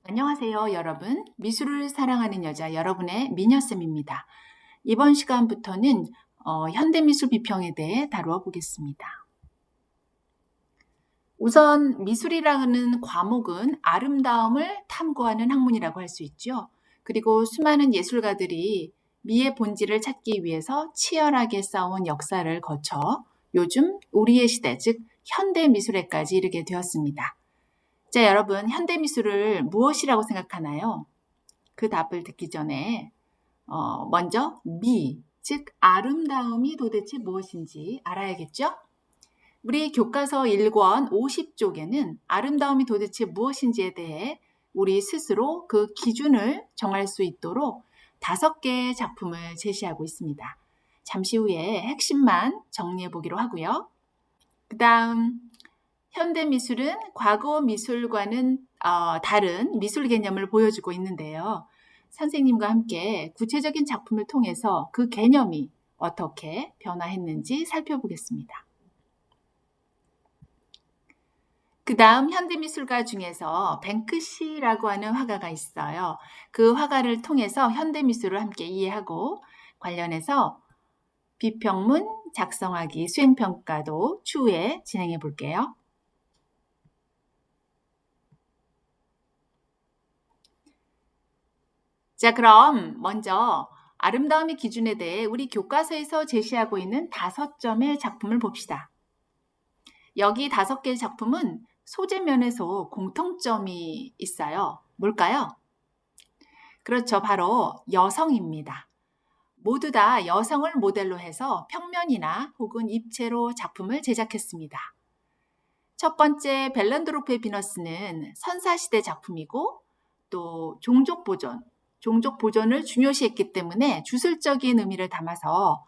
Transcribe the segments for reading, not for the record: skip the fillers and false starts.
안녕하세요, 여러분. 미술을 사랑하는 여자 여러분의 미녀쌤입니다. 이번 시간부터는 현대미술 비평에 대해 다루어 보겠습니다. 우선 미술이라는 과목은 아름다움을 탐구하는 학문이라고 할 수 있죠. 그리고 수많은 예술가들이 미의 본질을 찾기 위해서 치열하게 싸운 역사를 거쳐 요즘 우리의 시대, 즉 현대미술에까지 이르게 되었습니다. 자, 여러분, 현대미술을 무엇이라고 생각하나요? 그 답을 듣기 전에 먼저 미, 즉 아름다움이 도대체 무엇인지 알아야겠죠? 우리 교과서 1권 50쪽에는 아름다움이 도대체 무엇인지에 대해 우리 스스로 그 기준을 정할 수 있도록 5개의 작품을 제시하고 있습니다. 잠시 후에 핵심만 정리해 보기로 하고요. 그 다음 현대미술은 과거 미술과는 다른 미술 개념을 보여주고 있는데요. 선생님과 함께 구체적인 작품을 통해서 그 개념이 어떻게 변화했는지 살펴보겠습니다. 그 다음 현대미술가 중에서 뱅크시라고 하는 화가가 있어요. 그 화가를 통해서 현대미술을 함께 이해하고 관련해서 비평문 작성하기 수행평가도 추후에 진행해 볼게요. 자, 그럼 먼저 아름다움의 기준에 대해 우리 교과서에서 제시하고 있는 5점의 작품을 봅시다. 여기 5개의 작품은 소재 면에서 공통점이 있어요. 뭘까요? 그렇죠. 바로 여성입니다. 모두 다 여성을 모델로 해서 평면이나 혹은 입체로 작품을 제작했습니다. 첫 번째 벨렌도르프의 비너스는 선사시대 작품이고 또 종족 보존을 중요시했기 때문에 주술적인 의미를 담아서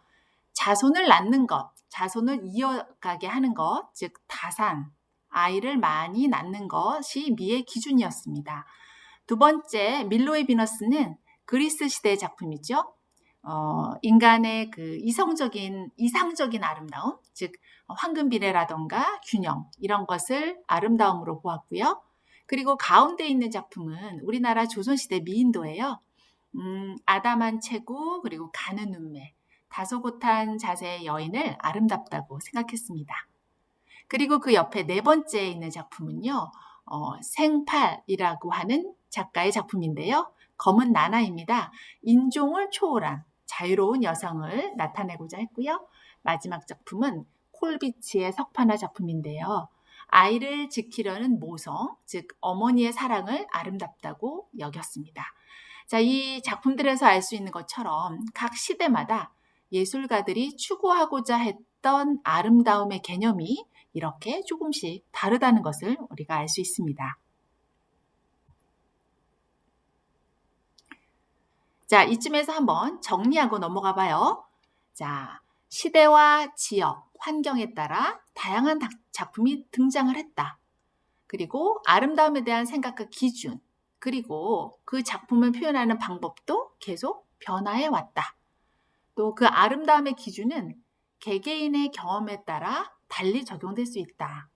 자손을 낳는 것, 자손을 이어가게 하는 것, 즉 다산, 아이를 많이 낳는 것이 미의 기준이었습니다. 두 번째 밀로의 비너스는 그리스 시대의 작품이죠. 인간의 그 이상적인 아름다움, 즉 황금비례라던가 균형 이런 것을 아름다움으로 보았고요. 그리고 가운데 있는 작품은 우리나라 조선시대 미인도예요. 아담한 체구 그리고 가는 눈매, 다소곳한 자세의 여인을 아름답다고 생각했습니다. 그리고 그 옆에 4번째에 있는 작품은요. 생팔이라고 하는 작가의 작품인데요. 검은 나나입니다. 인종을 초월한 자유로운 여성을 나타내고자 했고요. 마지막 작품은 콜비치의 석판화 작품인데요. 아이를 지키려는 모성, 즉 어머니의 사랑을 아름답다고 여겼습니다. 자, 이 작품들에서 알 수 있는 것처럼 각 시대마다 예술가들이 추구하고자 했던 아름다움의 개념이 이렇게 조금씩 다르다는 것을 우리가 알 수 있습니다. 자, 이쯤에서 한번 정리하고 넘어가 봐요. 자, 시대와 지역, 환경에 따라 다양한 작품이 등장을 했다. 그리고 아름다움에 대한 생각과 기준, 그리고 그 작품을 표현하는 방법도 계속 변화해 왔다. 또 그 아름다움의 기준은 개개인의 경험에 따라 달리 적용될 수 있다.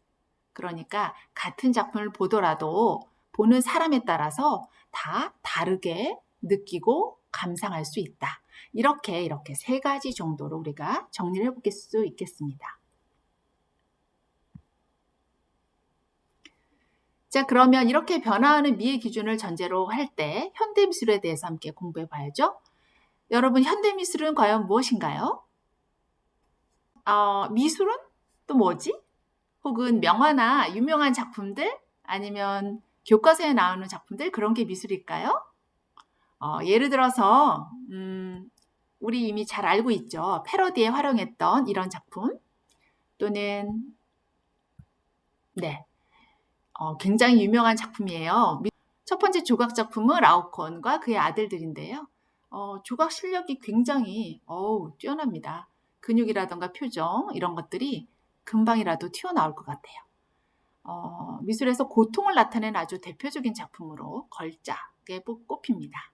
그러니까 같은 작품을 보더라도 보는 사람에 따라서 다 다르게 느끼고 감상할 수 있다. 이렇게 3가지 정도로 우리가 정리를 해볼 수 있겠습니다. 자, 그러면 이렇게 변화하는 미의 기준을 전제로 할 때 현대미술에 대해서 함께 공부해 봐야죠. 여러분, 현대미술은 과연 무엇인가요? 미술은 또 뭐지? 혹은 명화나 유명한 작품들 아니면 교과서에 나오는 작품들 그런 게 미술일까요? 예를 들어서 우리 이미 잘 알고 있죠. 패러디에 활용했던 이런 작품 또는 굉장히 유명한 작품이에요. 첫 번째 조각 작품은 라오콘과 그의 아들들인데요. 조각 실력이 굉장히 뛰어납니다. 근육이라던가 표정 이런 것들이 금방이라도 튀어나올 것 같아요. 미술에서 고통을 나타낸 아주 대표적인 작품으로 걸작에 꼽힙니다.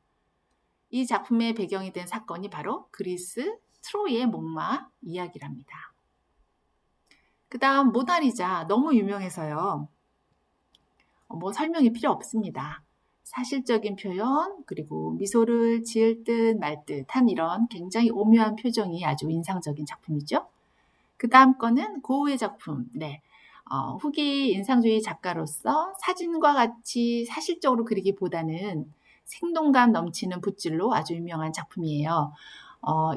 이 작품의 배경이 된 사건이 바로 그리스 트로이의 목마 이야기랍니다. 그 다음 모나리자 너무 유명해서요. 설명이 필요 없습니다. 사실적인 표현, 그리고 미소를 지을 듯 말 듯한 이런 굉장히 오묘한 표정이 아주 인상적인 작품이죠. 그 다음 거는 고우의 작품. 네. 후기 인상주의 작가로서 사진과 같이 사실적으로 그리기보다는 생동감 넘치는 붓질로 아주 유명한 작품이에요.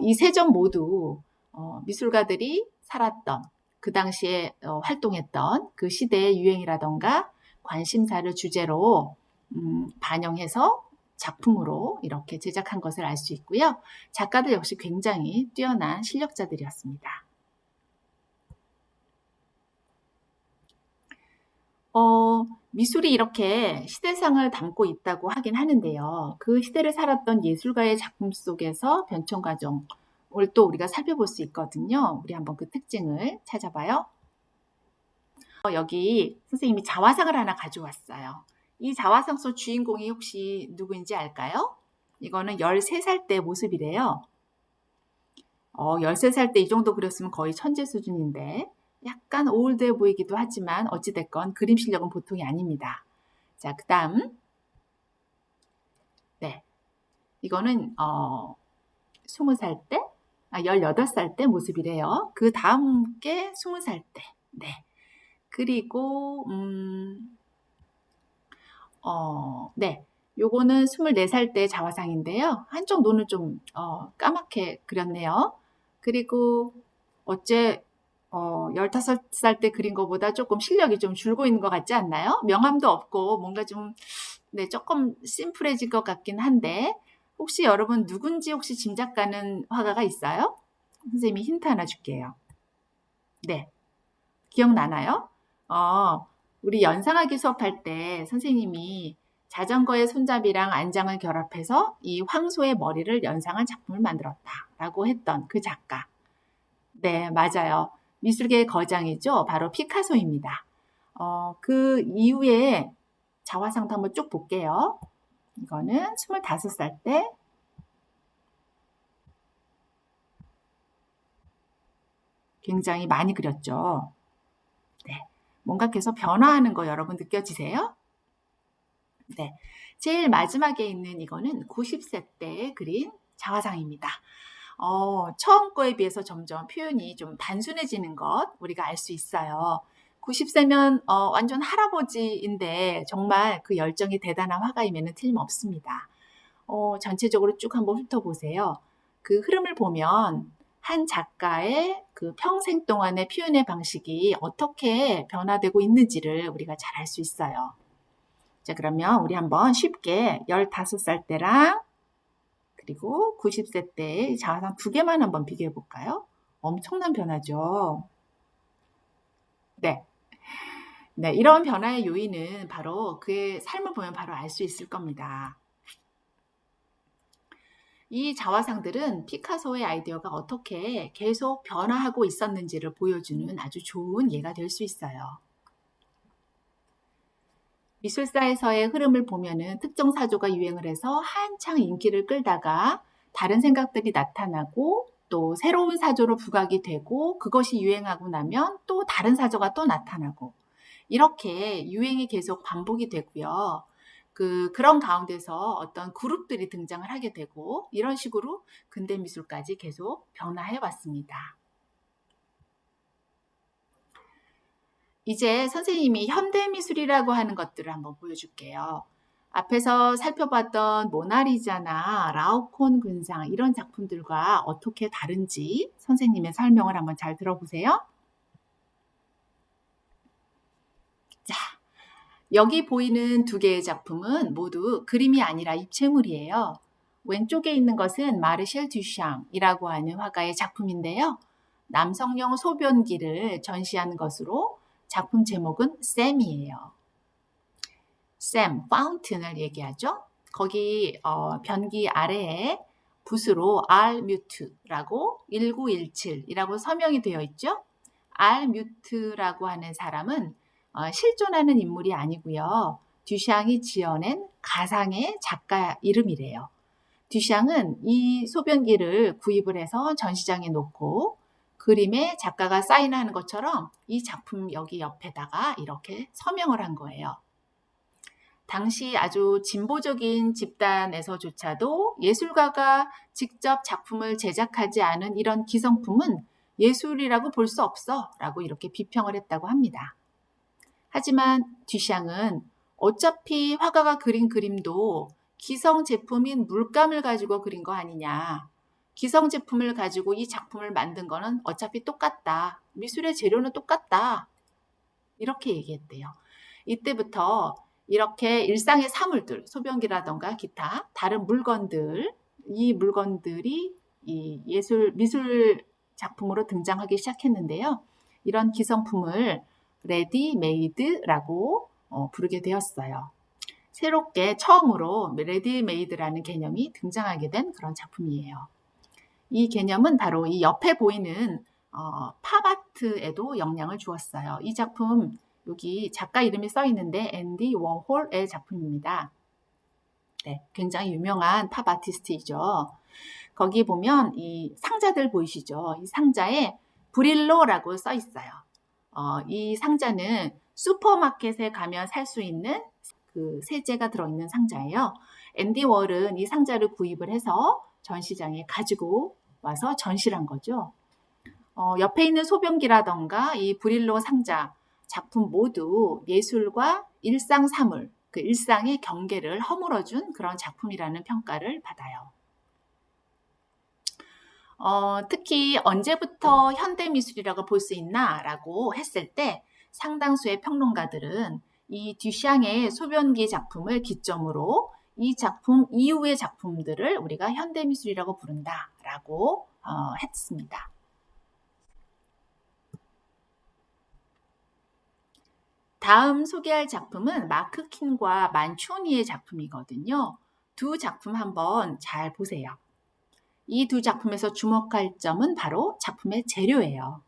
이 세 점 모두 미술가들이 살았던 그 당시에 활동했던 그 시대의 유행이라던가 관심사를 주제로 반영해서 작품으로 이렇게 제작한 것을 알 수 있고요. 작가들 역시 굉장히 뛰어난 실력자들이었습니다. 미술이 이렇게 시대상을 담고 있다고 하긴 하는데요. 그 시대를 살았던 예술가의 작품 속에서 변천 과정을 또 우리가 살펴볼 수 있거든요. 우리 한번 그 특징을 찾아봐요. 여기 선생님이 자화상을 하나 가져왔어요. 이 자화상 속 주인공이 혹시 누구인지 알까요? 이거는 13살 때 모습이래요. 13살 때 이 정도 그렸으면 거의 천재 수준인데 약간 올드해 보이기도 하지만 어찌됐건 그림 실력은 보통이 아닙니다. 자, 그 다음 네, 이거는 20살 때, 18살 때 모습이래요. 그 다음 게 20살 때. 네. 그리고 네. 요거는 24살 때 자화상인데요. 한쪽 눈을 좀 까맣게 그렸네요. 그리고 어째 15살 때 그린 것보다 조금 실력이 좀 줄고 있는 것 같지 않나요? 명암도 없고 뭔가 좀 네, 조금 심플해진 것 같긴 한데 혹시 여러분 누군지 혹시 짐작 가는 화가가 있어요? 선생님이 힌트 하나 줄게요. 네. 기억나나요? 우리 연상하기 수업할 때 선생님이 자전거의 손잡이랑 안장을 결합해서 이 황소의 머리를 연상한 작품을 만들었다라고 했던 그 작가. 네, 맞아요. 미술계의 거장이죠. 바로 피카소입니다. 그 이후에 자화상도 한번 쭉 볼게요. 이거는 25살 때 굉장히 많이 그렸죠. 네, 뭔가 계속 변화하는 거 여러분 느껴지세요? 네, 제일 마지막에 있는 이거는 90세 때 그린 자화상입니다. 처음 거에 비해서 점점 표현이 좀 단순해지는 것 우리가 알 수 있어요. 90세면 완전 할아버지인데 정말 그 열정이 대단한 화가이면 틀림없습니다. 전체적으로 쭉 한번 훑어보세요. 그 흐름을 보면 한 작가의 그 평생 동안의 표현의 방식이 어떻게 변화되고 있는지를 우리가 잘 알 수 있어요. 자, 그러면 우리 한번 쉽게 15살 때랑 그리고 90세 때의 자화상 두 개만 한번 비교해 볼까요? 엄청난 변화죠. 네. 네, 이런 변화의 요인은 바로 그의 삶을 보면 바로 알 수 있을 겁니다. 이 자화상들은 피카소의 아이디어가 어떻게 계속 변화하고 있었는지를 보여주는 아주 좋은 예가 될 수 있어요. 미술사에서의 흐름을 보면은 특정 사조가 유행을 해서 한창 인기를 끌다가 다른 생각들이 나타나고 또 새로운 사조로 부각이 되고 그것이 유행하고 나면 또 다른 사조가 또 나타나고 이렇게 유행이 계속 반복이 되고요. 그런 가운데서 어떤 그룹들이 등장을 하게 되고 이런 식으로 근대 미술까지 계속 변화해 왔습니다. 이제 선생님이 현대미술이라고 하는 것들을 한번 보여줄게요. 앞에서 살펴봤던 모나리자나 라오콘 근상 이런 작품들과 어떻게 다른지 선생님의 설명을 한번 잘 들어보세요. 자, 여기 보이는 두 개의 작품은 모두 그림이 아니라 입체물이에요. 왼쪽에 있는 것은 마르셀 듀샹이라고 하는 화가의 작품인데요. 남성용 소변기를 전시하는 것으로 작품 제목은 샘이에요. 샘, 파운틴을 얘기하죠. 거기 변기 아래에 붓으로 알뮤트라고 1917이라고 서명이 되어 있죠. 알뮤트라고 하는 사람은 실존하는 인물이 아니고요. 듀샹이 지어낸 가상의 작가 이름이래요. 듀샹은 이 소변기를 구입을 해서 전시장에 놓고 그림에 작가가 사인하는 것처럼 이 작품 여기 옆에다가 이렇게 서명을 한 거예요. 당시 아주 진보적인 집단에서조차도 예술가가 직접 작품을 제작하지 않은 이런 기성품은 예술이라고 볼 수 없어 라고 이렇게 비평을 했다고 합니다. 하지만 듀샹은 어차피 화가가 그린 그림도 기성 제품인 물감을 가지고 그린 거 아니냐. 기성 제품을 가지고 이 작품을 만든 거는 어차피 똑같다. 미술의 재료는 똑같다. 이렇게 얘기했대요. 이때부터 이렇게 일상의 사물들, 소변기라던가 기타 다른 물건들, 이 물건들이 이 미술 작품으로 등장하기 시작했는데요. 이런 기성품을 레디메이드라고 부르게 되었어요. 새롭게 처음으로 레디메이드라는 개념이 등장하게 된 그런 작품이에요. 이 개념은 바로 이 옆에 보이는 팝아트에도 영향을 주었어요. 이 작품 여기 작가 이름이 써 있는데 앤디 워홀의 작품입니다. 네, 굉장히 유명한 팝 아티스트이죠. 거기 보면 이 상자들 보이시죠? 이 상자에 브릴로라고 써 있어요. 이 상자는 슈퍼마켓에 가면 살 수 있는 그 세제가 들어있는 상자예요. 앤디 워홀은 이 상자를 구입을 해서 전시장에 가지고 와서 전시를 한 거죠. 옆에 있는 소변기라던가 이 브릴로 상자 작품 모두 예술과 일상 사물, 그 일상의 경계를 허물어준 그런 작품이라는 평가를 받아요. 특히 언제부터 현대미술이라고 볼 수 있나 라고 했을 때 상당수의 평론가들은 이 듀샹의 소변기 작품을 기점으로 이 작품 이후의 작품들을 우리가 현대미술이라고 부른다 라고 했습니다. 다음 소개할 작품은 마크 킨과 만초니의 작품이거든요. 두 작품 한번 잘 보세요. 이 두 작품에서 주목할 점은 바로 작품의 재료예요.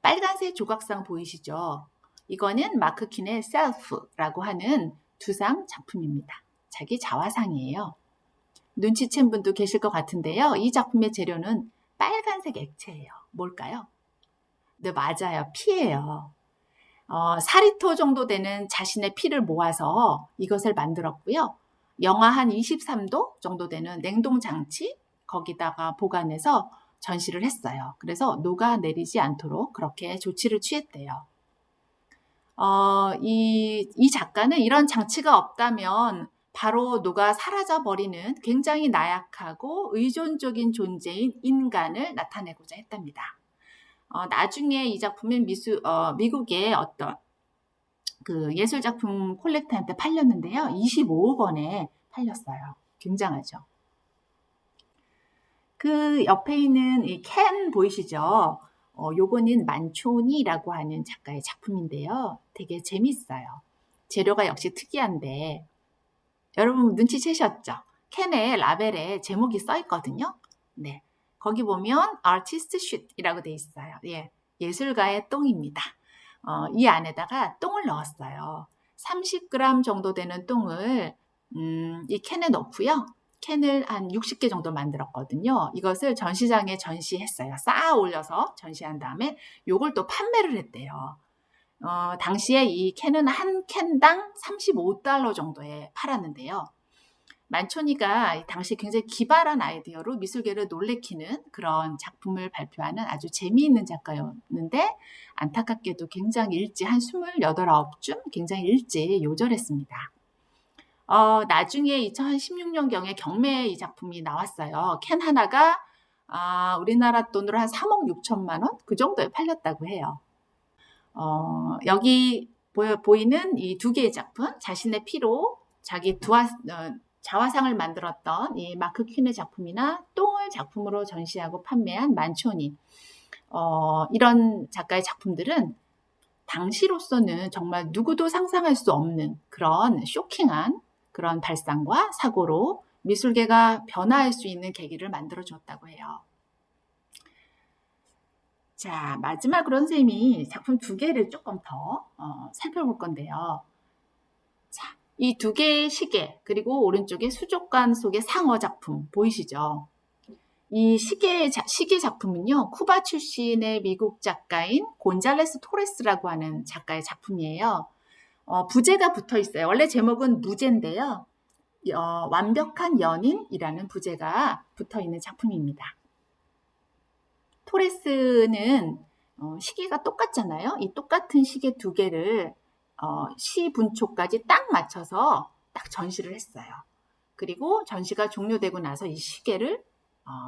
빨간색 조각상 보이시죠? 이거는 마크 킨의 셀프라고 하는 두상 작품입니다. 자기 자화상이에요. 눈치챈 분도 계실 것 같은데요. 이 작품의 재료는 빨간색 액체예요. 뭘까요? 네, 맞아요. 피예요. 4리터 정도 되는 자신의 피를 모아서 이것을 만들었고요. 영하 한 23도 정도 되는 냉동장치 거기다가 보관해서 전시를 했어요. 그래서 녹아내리지 않도록 그렇게 조치를 취했대요. 이 작가는 이런 장치가 없다면 바로 녹아 사라져버리는 굉장히 나약하고 의존적인 존재인 인간을 나타내고자 했답니다. 나중에 이 작품은 미국의 어떤 그 예술작품 콜렉터한테 팔렸는데요. 25억 원에 팔렸어요. 굉장하죠. 그 옆에 있는 이 캔 보이시죠? 요거는 만초니라고 하는 작가의 작품인데요. 되게 재밌어요. 재료가 역시 특이한데 여러분 눈치채셨죠? 캔의 라벨에 제목이 써 있거든요. 네, 거기 보면 아티스트 슛이라고 돼 있어요. 예, 예술가의 똥입니다. 이 안에다가 똥을 넣었어요. 30g 정도 되는 똥을 이 캔에 넣고요. 캔을 한 60개 정도 만들었거든요. 이것을 전시장에 전시했어요. 쌓아 올려서 전시한 다음에 요걸 또 판매를 했대요. 당시에 이 캔은 한 캔당 35달러 정도에 팔았는데요. 만초니가 당시 굉장히 기발한 아이디어로 미술계를 놀래키는 그런 작품을 발표하는 아주 재미있는 작가였는데 안타깝게도 굉장히 일찍 한 28, 9쯤 굉장히 일찍 요절했습니다. 나중에 2016년경에 경매에 이 작품이 나왔어요. 캔 하나가 우리나라 돈으로 한 3억 6천만 원? 그 정도에 팔렸다고 해요. 여기 보이는 이 두 개의 작품, 자신의 피로 자기 자화상을 만들었던 이 마크 퀸의 작품이나 똥을 작품으로 전시하고 판매한 만초니. 이런 작가의 작품들은 당시로서는 정말 누구도 상상할 수 없는 그런 쇼킹한 그런 발상과 사고로 미술계가 변화할 수 있는 계기를 만들어줬다고 해요. 자, 마지막으로 선생님이 작품 두 개를 조금 더 살펴볼 건데요. 자, 이 두 개의 시계, 그리고 오른쪽에 수족관 속의 상어 작품 보이시죠? 이 시계 작품은요, 쿠바 출신의 미국 작가인 곤잘레스 토레스라고 하는 작가의 작품이에요. 부제가 붙어 있어요. 원래 제목은 무제인데요. 완벽한 연인이라는 부제가 붙어 있는 작품입니다. 토레스는 시계가 똑같잖아요. 이 똑같은 시계 두 개를 시 분초까지 딱 맞춰서 딱 전시를 했어요. 그리고 전시가 종료되고 나서 이 시계를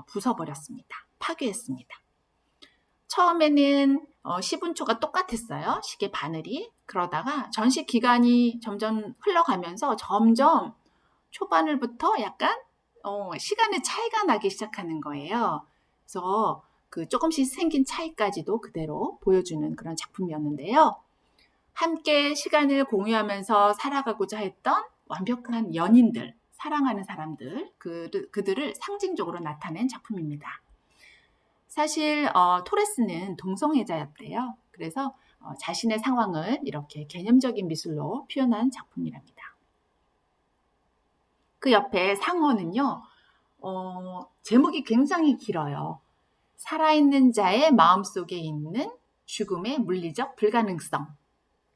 부숴버렸습니다. 파괴했습니다. 처음에는 시분초가 똑같았어요. 시계 바늘이. 그러다가 전시 기간이 점점 흘러가면서 점점 초바늘부터 약간 시간의 차이가 나기 시작하는 거예요. 그래서 그 조금씩 생긴 차이까지도 그대로 보여주는 그런 작품이었는데요. 함께 시간을 공유하면서 살아가고자 했던 완벽한 연인들, 사랑하는 사람들, 그들을 상징적으로 나타낸 작품입니다. 사실 토레스는 동성애자였대요. 그래서 자신의 상황을 이렇게 개념적인 미술로 표현한 작품이랍니다. 그 옆에 상어는요. 제목이 굉장히 길어요. 살아있는 자의 마음속에 있는 죽음의 물리적 불가능성.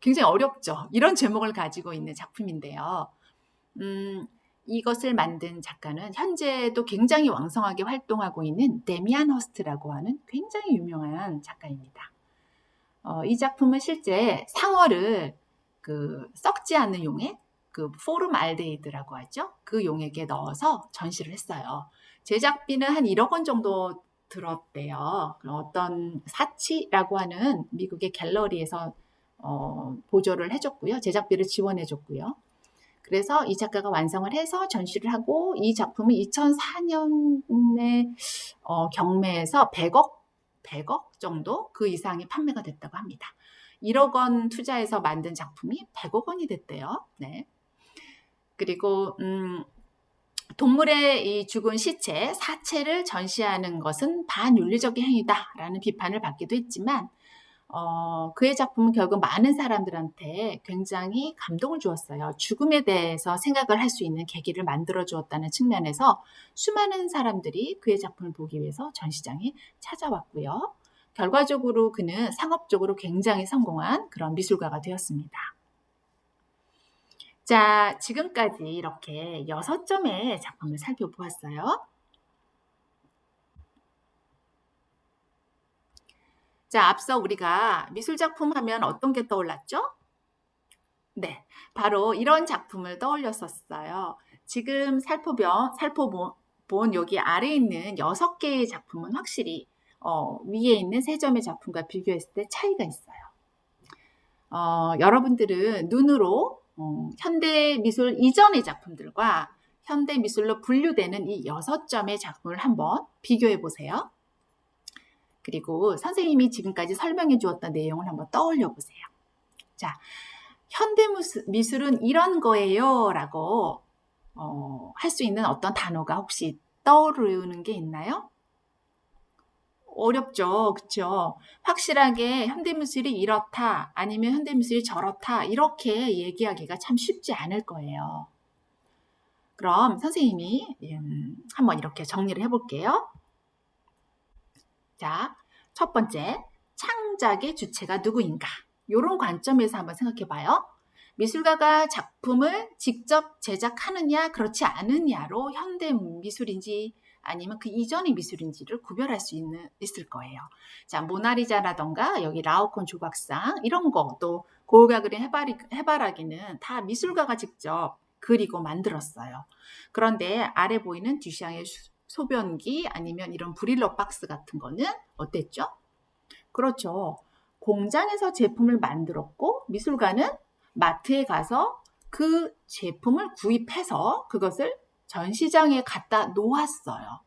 굉장히 어렵죠. 이런 제목을 가지고 있는 작품인데요. 이것을 만든 작가는 현재도 굉장히 왕성하게 활동하고 있는 데미안 허스트라고 하는 굉장히 유명한 작가입니다. 이 작품은 실제 상어를 썩지 않는 용액, 포름 알데히드라고 하죠. 그 용액에 넣어서 전시를 했어요. 제작비는 한 1억 원 정도 들었대요. 어떤 사치라고 하는 미국의 갤러리에서 보조를 해줬고요. 제작비를 지원해줬고요. 그래서 이 작가가 완성을 해서 전시를 하고 이 작품은 2004년에 경매에서 100억 정도 그 이상이 판매가 됐다고 합니다. 1억 원 투자해서 만든 작품이 100억 원이 됐대요. 네. 그리고 동물의 이 죽은 시체, 사체를 전시하는 것은 반윤리적인 행위다라는 비판을 받기도 했지만 그의 작품은 결국 많은 사람들한테 굉장히 감동을 주었어요. 죽음에 대해서 생각을 할 수 있는 계기를 만들어 주었다는 측면에서 수많은 사람들이 그의 작품을 보기 위해서 전시장에 찾아왔고요. 결과적으로 그는 상업적으로 굉장히 성공한 그런 미술가가 되었습니다. 자, 지금까지 이렇게 6점의 작품을 살펴보았어요. 자, 앞서 우리가 미술작품 하면 어떤 게 떠올랐죠? 네, 바로 이런 작품을 떠올렸었어요. 지금 살펴본 여기 아래에 있는 6개의 작품은 확실히 위에 있는 3점의 작품과 비교했을 때 차이가 있어요. 여러분들은 눈으로 현대미술 이전의 작품들과 현대미술로 분류되는 이 6점의 작품을 한번 비교해 보세요. 그리고 선생님이 지금까지 설명해 주었던 내용을 한번 떠올려 보세요. 자, 현대미술은 이런 거예요 라고 할 수 있는 어떤 단어가 혹시 떠오르는 게 있나요? 어렵죠. 그렇죠? 확실하게 현대미술이 이렇다 아니면 현대미술이 저렇다 이렇게 얘기하기가 참 쉽지 않을 거예요. 그럼 선생님이 한번 이렇게 정리를 해볼게요. 자, 첫 번째, 창작의 주체가 누구인가? 이런 관점에서 한번 생각해 봐요. 미술가가 작품을 직접 제작하느냐 그렇지 않느냐로 현대미술인지 아니면 그 이전의 미술인지를 구별할 수 있을 거예요. 자, 모나리자라던가 여기 라오콘 조각상 이런 거 또 고우가 그린 해바라기는 다 미술가가 직접 그리고 만들었어요. 그런데 아래 보이는 듀샹의 소변기 아니면 이런 브릴러 박스 같은 거는 어땠죠? 그렇죠. 공장에서 제품을 만들었고 미술가는 마트에 가서 그 제품을 구입해서 그것을 전시장에 갖다 놓았어요.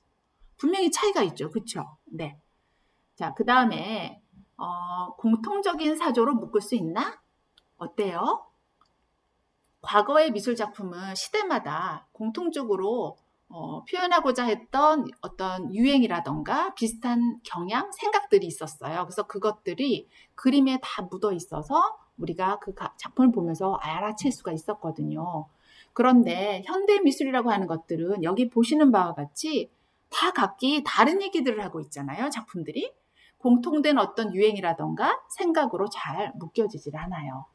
분명히 차이가 있죠. 그렇죠? 네. 자, 그 다음에 공통적인 사조로 묶을 수 있나? 어때요? 과거의 미술 작품은 시대마다 공통적으로 표현하고자 했던 어떤 유행이라던가 비슷한 경향, 생각들이 있었어요. 그래서 그것들이 그림에 다 묻어 있어서 우리가 그 작품을 보면서 알아챌 수가 있었거든요. 그런데 현대미술이라고 하는 것들은 여기 보시는 바와 같이 다 각기 다른 얘기들을 하고 있잖아요. 작품들이. 공통된 어떤 유행이라던가 생각으로 잘 묶여지질 않아요.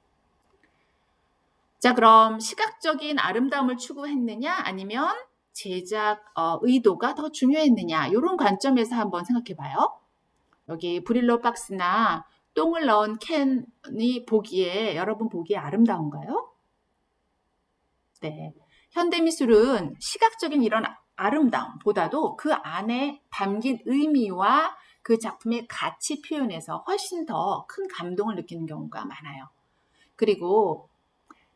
자, 그럼 시각적인 아름다움을 추구했느냐 아니면 제작 의도가 더 중요했느냐 이런 관점에서 한번 생각해 봐요. 여기 브릴로 박스나 똥을 넣은 캔이 여러분 보기에 아름다운가요? 네. 현대미술은 시각적인 이런 아름다움보다도 그 안에 담긴 의미와 그 작품의 가치 표현에서 훨씬 더 큰 감동을 느끼는 경우가 많아요. 그리고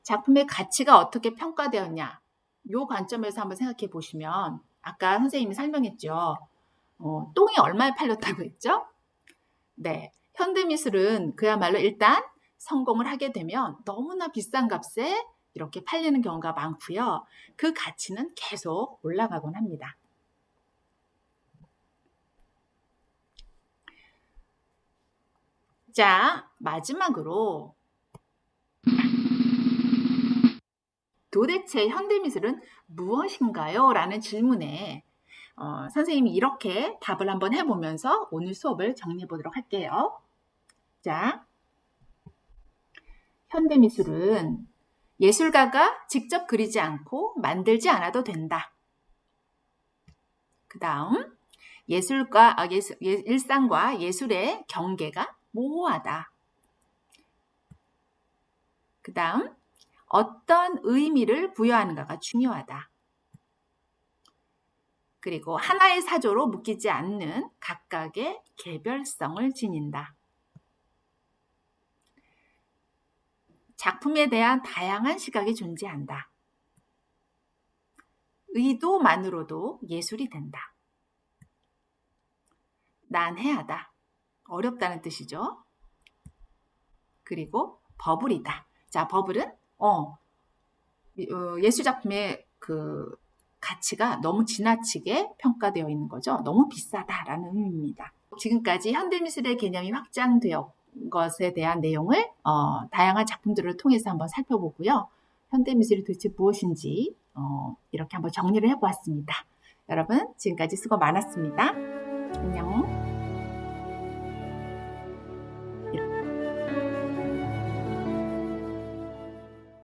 작품의 가치가 어떻게 평가되었냐, 이 관점에서 한번 생각해 보시면 아까 선생님이 설명했죠. 똥이 얼마에 팔렸다고 했죠? 네. 현대미술은 그야말로 일단 성공을 하게 되면 너무나 비싼 값에 이렇게 팔리는 경우가 많고요. 그 가치는 계속 올라가곤 합니다. 자, 마지막으로 도대체 현대미술은 무엇인가요? 라는 질문에 선생님이 이렇게 답을 한번 해보면서 오늘 수업을 정리해 보도록 할게요. 자, 현대미술은 예술가가 직접 그리지 않고 만들지 않아도 된다. 그 다음, 일상과 예술의 경계가 모호하다. 그 다음, 어떤 의미를 부여하는가가 중요하다. 그리고 하나의 사조로 묶이지 않는 각각의 개별성을 지닌다. 작품에 대한 다양한 시각이 존재한다. 의도만으로도 예술이 된다. 난해하다. 어렵다는 뜻이죠. 그리고 버블이다. 자, 버블은 예술작품의 그 가치가 너무 지나치게 평가되어 있는 거죠. 너무 비싸다라는 의미입니다. 지금까지 현대미술의 개념이 확장되어 것에 대한 내용을 다양한 작품들을 통해서 한번 살펴보고요. 현대미술이 도대체 무엇인지 이렇게 한번 정리를 해보았습니다. 여러분, 지금까지 수고 많았습니다. 안녕.